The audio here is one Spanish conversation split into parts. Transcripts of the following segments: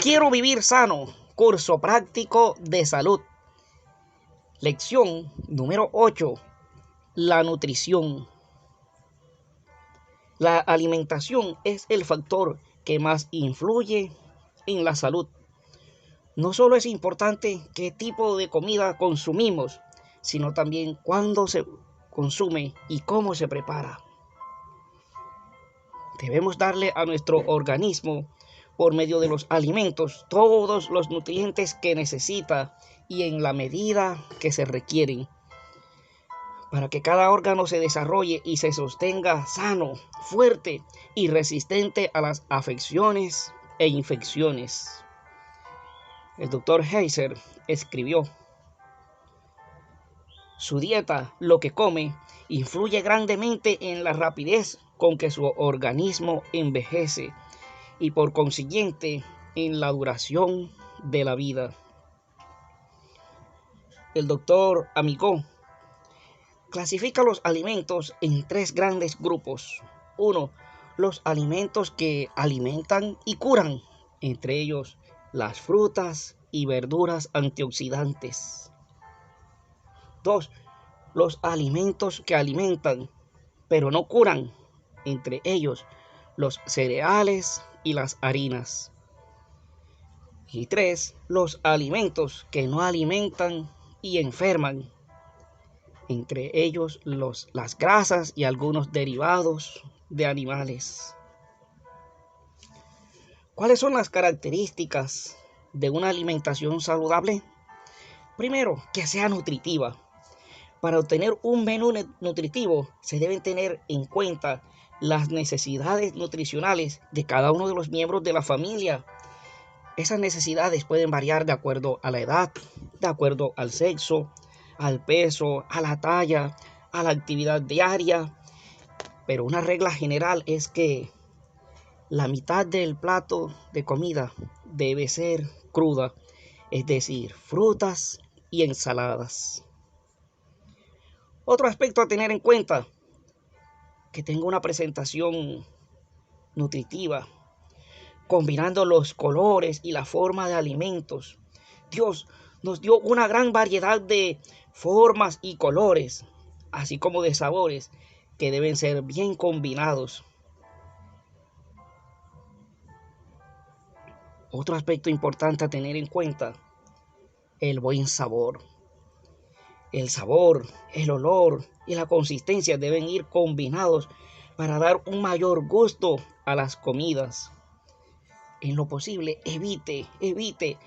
Quiero vivir sano, curso práctico de salud. Lección número 8. La nutrición. La alimentación es el factor que más influye en la salud. No solo es importante qué tipo de comida consumimos, sino también cuándo se consume y cómo se prepara. Debemos darle a nuestro organismo, por medio de los alimentos, todos los nutrientes que necesita y en la medida que se requieren, para que cada órgano se desarrolle y se sostenga sano, fuerte y resistente a las afecciones e infecciones. El doctor Heiser escribió: su dieta, lo que come, influye grandemente en la rapidez con que su organismo envejece y por consiguiente en la duración de la vida. El doctor Amigot clasifica los alimentos en 3 grandes grupos. 1. Los alimentos que alimentan y curan, entre ellos las frutas y verduras antioxidantes. 2. Los alimentos que alimentan, pero no curan, entre ellos los cereales y las harinas. Y 3. Los alimentos que no alimentan y enferman, entre ellos las grasas y algunos derivados de animales. ¿Cuáles son las características de una alimentación saludable? Primero, que sea nutritiva. Para obtener un menú nutritivo se deben tener en cuenta las necesidades nutricionales de cada uno de los miembros de la familia. Esas necesidades pueden variar de acuerdo a la edad, de acuerdo al sexo, al peso, a la talla, a la actividad diaria. Pero una regla general es que la mitad del plato de comida debe ser cruda, es decir, frutas y ensaladas. Otro aspecto a tener en cuenta, que tenga una presentación nutritiva, combinando los colores y la forma de alimentos. Dios nos dio una gran variedad de formas y colores, así como de sabores, que deben ser bien combinados. Otro aspecto importante a tener en cuenta, el buen sabor. El sabor, el olor y la consistencia deben ir combinados para dar un mayor gusto a las comidas. En lo posible, evite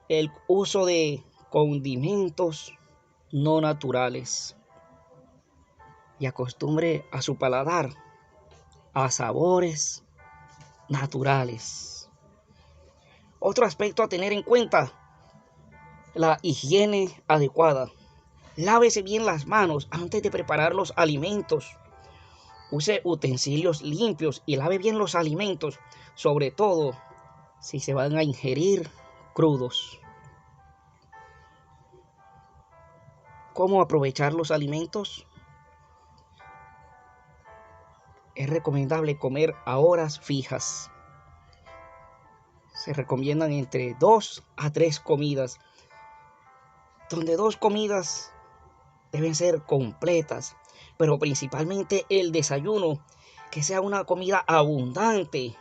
el uso de condimentos no naturales y acostumbre a su paladar a sabores naturales. Otro aspecto a tener en cuenta, la higiene adecuada. Lávese bien las manos antes de preparar los alimentos. Use utensilios limpios y lave bien los alimentos, sobre todo si se van a ingerir crudos. ¿Cómo aprovechar los alimentos? Es recomendable comer a horas fijas. Se recomiendan entre 2 a 3 comidas, donde 2 comidas deben ser completas, pero principalmente el desayuno, que sea una comida abundante,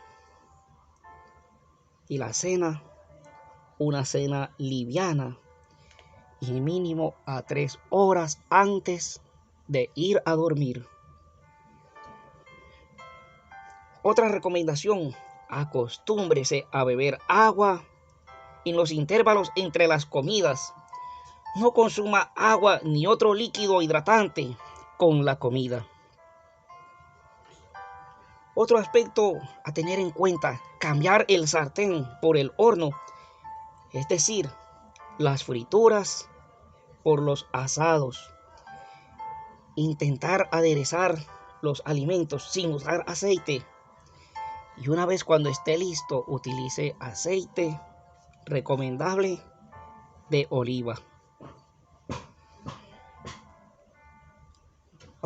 y la cena, una cena liviana y mínimo a 3 horas antes de ir a dormir. Otra recomendación, acostúmbrese a beber agua en los intervalos entre las comidas. No consuma agua ni otro líquido hidratante con la comida. Otro aspecto a tener en cuenta, cambiar el sartén por el horno, es decir, las frituras por los asados. Intentar aderezar los alimentos sin usar aceite. Y una vez cuando esté listo, utilice aceite recomendable de oliva.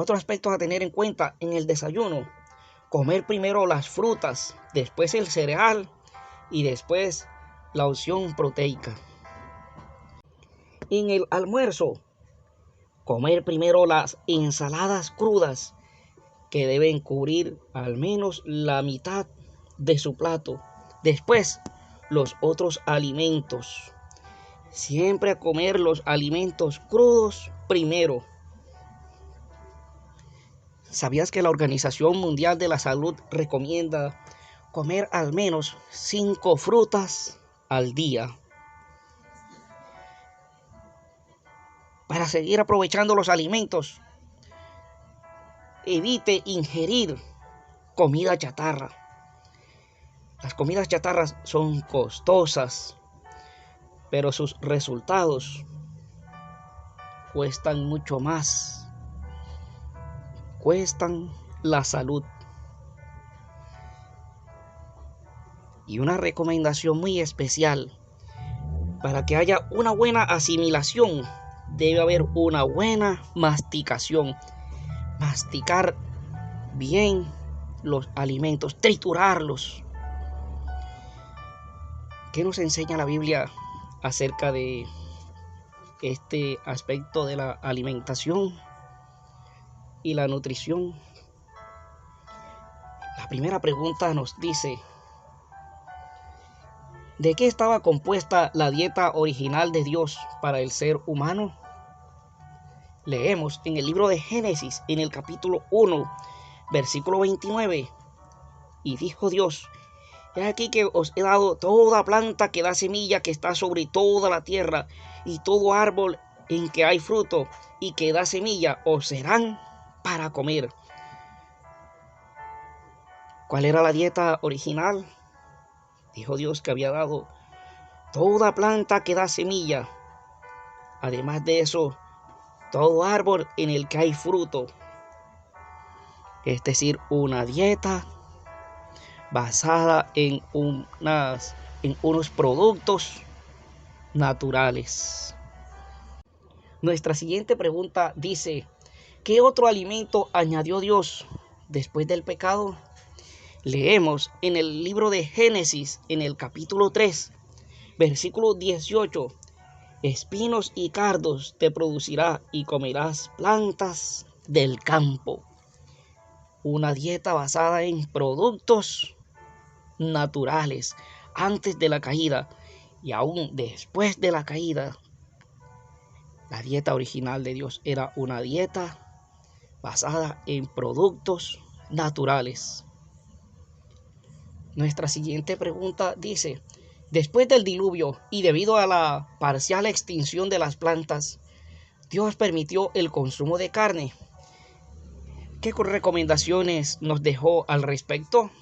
Otro aspecto a tener en cuenta en el desayuno, comer primero las frutas, después el cereal y después la opción proteica. En el almuerzo, comer primero las ensaladas crudas que deben cubrir al menos la mitad de su plato. Después, los otros alimentos. Siempre a comer los alimentos crudos primero. ¿Sabías que la Organización Mundial de la Salud recomienda comer al menos 5 frutas al día? Para seguir aprovechando los alimentos, evite ingerir comida chatarra. Las comidas chatarras son costosas, pero sus resultados cuestan mucho más. Cuestan la salud. Y una recomendación muy especial: para que haya una buena asimilación, debe haber una buena masticación. Masticar bien los alimentos, triturarlos. ¿Qué nos enseña la Biblia acerca de este aspecto de la alimentación y la nutrición? La primera pregunta nos dice: ¿de qué estaba compuesta la dieta original de Dios para el ser humano? Leemos en el libro de Génesis, en el capítulo 1, versículo 29. Y dijo Dios: he aquí que os he dado toda planta que da semilla que está sobre toda la tierra, y todo árbol en que hay fruto y que da semilla os serán para comer. ¿Cuál era la dieta original? Dijo Dios que había dado toda planta que da semilla. Además de eso, todo árbol en el que hay fruto. Es decir, una dieta basada en unos productos naturales. Nuestra siguiente pregunta dice: ¿qué otro alimento añadió Dios después del pecado? Leemos en el libro de Génesis, en el capítulo 3, versículo 18. Espinos y cardos te producirá y comerás plantas del campo. Una dieta basada en productos naturales antes de la caída y aún después de la caída. La dieta original de Dios era una dieta basada en productos naturales. Nuestra siguiente pregunta dice: después del diluvio y debido a la parcial extinción de las plantas, Dios permitió el consumo de carne. ¿Qué recomendaciones nos dejó al respecto?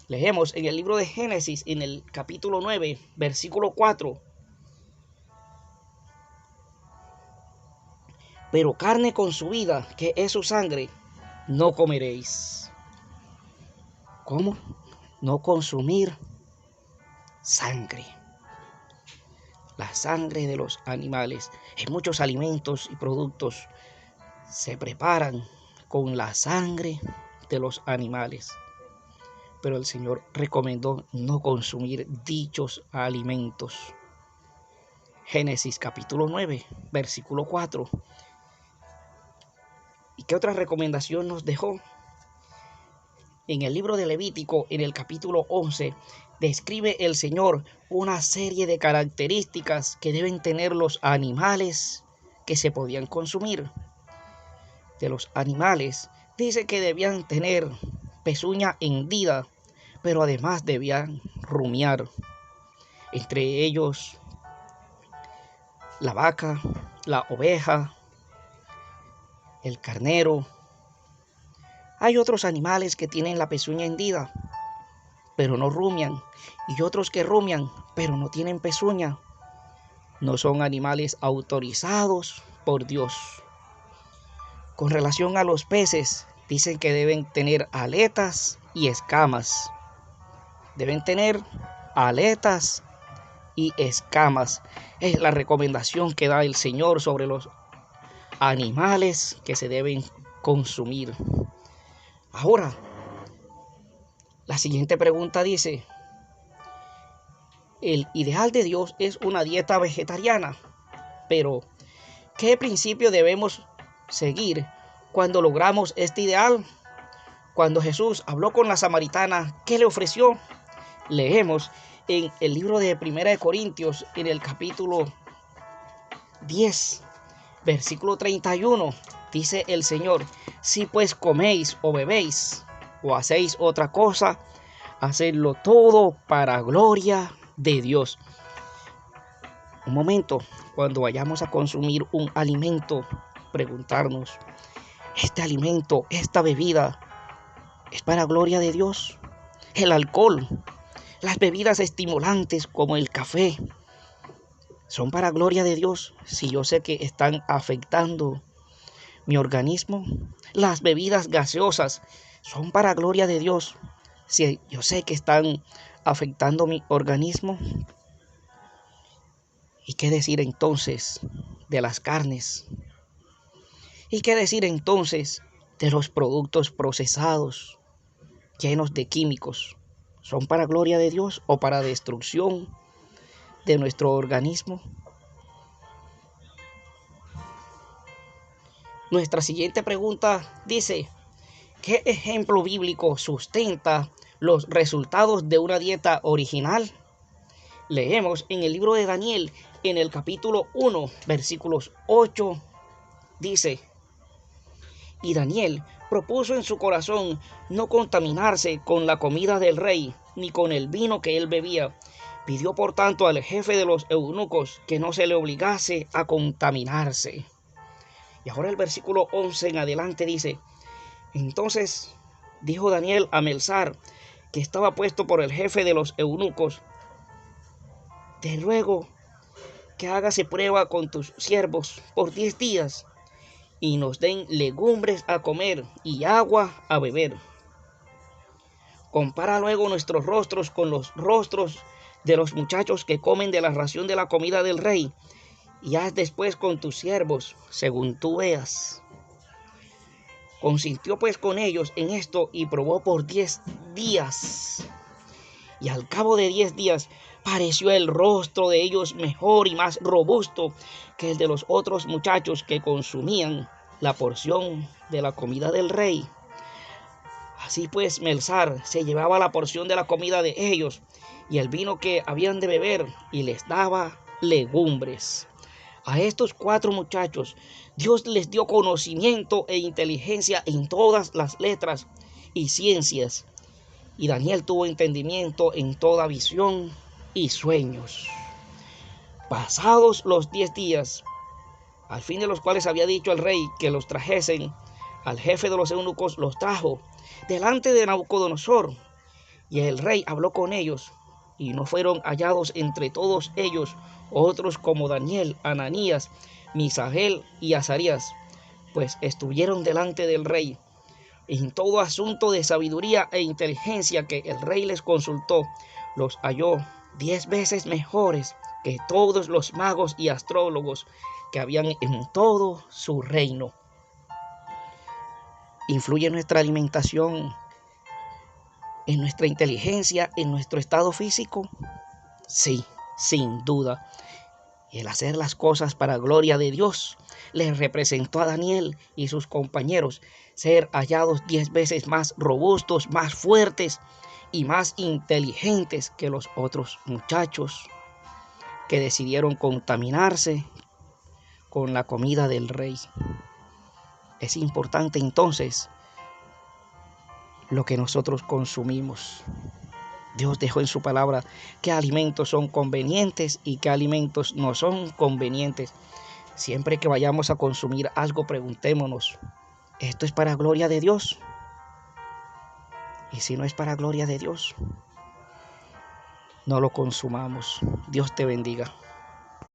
Leemos en el libro de Génesis, en el capítulo 9, versículo 4. Pero carne con su vida, que es su sangre, no comeréis. ¿Cómo? No consumir sangre. La sangre de los animales. En muchos alimentos y productos se preparan con la sangre de los animales. Pero el Señor recomendó no consumir dichos alimentos. Génesis capítulo 9, versículo 4. ¿Y qué otra recomendación nos dejó? En el libro de Levítico, en el capítulo 11, describe el Señor una serie de características que deben tener los animales que se podían consumir. De los animales, dice que debían tener pezuña hendida, pero además debían rumiar. Entre ellos, la vaca, la oveja, el carnero. Hay otros animales que tienen la pezuña hendida, pero no rumian, y otros que rumian, pero no tienen pezuña. No son animales autorizados por Dios. Con relación a los peces, dicen que deben tener aletas y escamas. Deben tener aletas y escamas. Es la recomendación que da el Señor sobre los animales que se deben consumir. Ahora, la siguiente pregunta dice: El ideal de Dios es una dieta vegetariana, pero ¿qué principio debemos seguir cuando logramos este ideal? Cuando Jesús habló con la samaritana, ¿qué le ofreció? Leemos en el libro de 1 Corintios, en el capítulo 10, versículo 31, dice el Señor: si pues coméis o bebéis o hacéis otra cosa, hacedlo todo para gloria de Dios. Un momento, cuando vayamos a consumir un alimento, preguntarnos: ¿este alimento, esta bebida, es para gloria de Dios? El alcohol, las bebidas estimulantes como el café, ¿son para gloria de Dios si yo sé que están afectando mi organismo? Las bebidas gaseosas, ¿son para gloria de Dios si yo sé que están afectando mi organismo? ¿Y qué decir entonces de las carnes? ¿Y qué decir entonces de los productos procesados llenos de químicos? ¿Son para gloria de Dios o para destrucción de nuestro organismo? Nuestra siguiente pregunta dice: ¿qué ejemplo bíblico sustenta los resultados de una dieta original? Leemos en el libro de Daniel, en el capítulo 1, versículos 8, dice: y Daniel propuso en su corazón no contaminarse con la comida del rey, ni con el vino que él bebía. Pidió por tanto al jefe de los eunucos que no se le obligase a contaminarse. Y ahora el versículo 11 en adelante dice: entonces dijo Daniel a Melzar, que estaba puesto por el jefe de los eunucos: te ruego que hágase prueba con tus siervos por 10 días, y nos den legumbres a comer y agua a beber. Compara luego nuestros rostros con los rostros de los muchachos que comen de la ración de la comida del rey, y haz después con tus siervos según tú veas. Consintió pues con ellos en esto y probó por 10 días. Y al cabo de 10 días pareció el rostro de ellos mejor y más robusto que el de los otros muchachos que consumían la porción de la comida del rey. Así pues, Melzar se llevaba la porción de la comida de ellos y el vino que habían de beber, y les daba legumbres. A estos 4 muchachos Dios les dio conocimiento e inteligencia en todas las letras y ciencias, y Daniel tuvo entendimiento en toda visión y sueños. Pasados los 10 días, al fin de los cuales había dicho el rey que los trajesen, al jefe de los eunucos los trajo delante de Nabucodonosor, y el rey habló con ellos, y no fueron hallados entre todos ellos otros como Daniel, Ananías, Misael y Azarías, pues estuvieron delante del rey. En todo asunto de sabiduría e inteligencia que el rey les consultó, los halló 10 veces mejores que todos los magos y astrólogos que habían en todo su reino. ¿Influye nuestra alimentación en nuestra inteligencia, en nuestro estado físico? Sí, sin duda. Y el hacer las cosas para gloria de Dios les representó a Daniel y sus compañeros ser hallados 10 veces más robustos, más fuertes y más inteligentes que los otros muchachos que decidieron contaminarse con la comida del rey. Es importante entonces lo que nosotros consumimos. Dios dejó en su palabra qué alimentos son convenientes y qué alimentos no son convenientes. Siempre que vayamos a consumir algo, preguntémonos: ¿esto es para gloria de Dios? Y si no es para gloria de Dios, no lo consumamos. Dios te bendiga.